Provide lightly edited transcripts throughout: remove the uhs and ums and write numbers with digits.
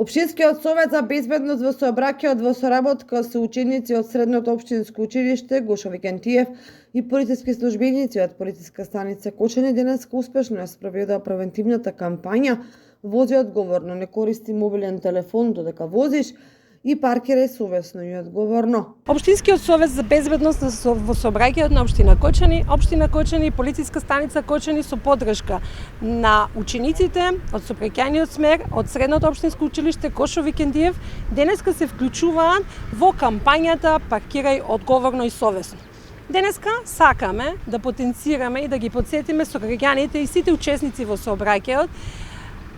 Општинскиот совет за безбедност во сообраќајот во соработка со ученици од Средното општинско училиште Гошо Викентиев и полициски службеници од полициска станица Кочани денеска успешно ја спроведоа превентивната кампања "Вози одговорно, не користи мобилен телефон додека возиш" и паркирај совесно и одговорно. Општинскиот совет за безбедност во сообраќајот на општина Кочани и полициска станица Кочани со поддршка на учениците од сообраќајниот смер од Средното општинско училиште Гошо Викентиев денеска се вклучуваат во кампањата "Паркирај одговорно и совесно". Денеска сакаме да потенцираме и да ги потсетиме сограѓаните и сите учесници во сообраќајот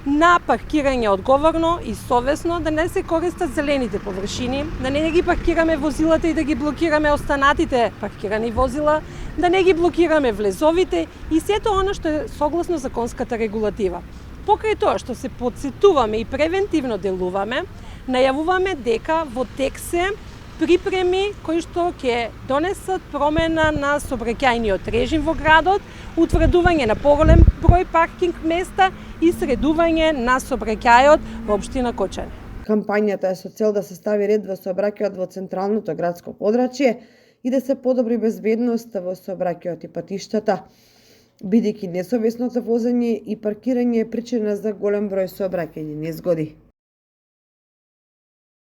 на паркирање одговорно и совесно, да не се користат зелените површини, да не ги паркираме возилата и да ги блокираме останатите паркирани возила, да не ги блокираме влезовите и сето она што е согласно законската регулатива. Покрај тоа што се потсетуваме и превентивно делуваме, најавуваме дека во тек се припреми кои што ќе донесат промена на сообраќајниот режим во градот, утврдување на поголем број паркинг места и средување на сообраќајот во општина Кочани. Кампањата е со цел да се стави ред во сообраќајот во централното градско подрачје и да се подобри безбедноста во сообраќајот и патиштата, бидејќи несовесното возење и паркирање е причина за голем број сообраќајни незгоди.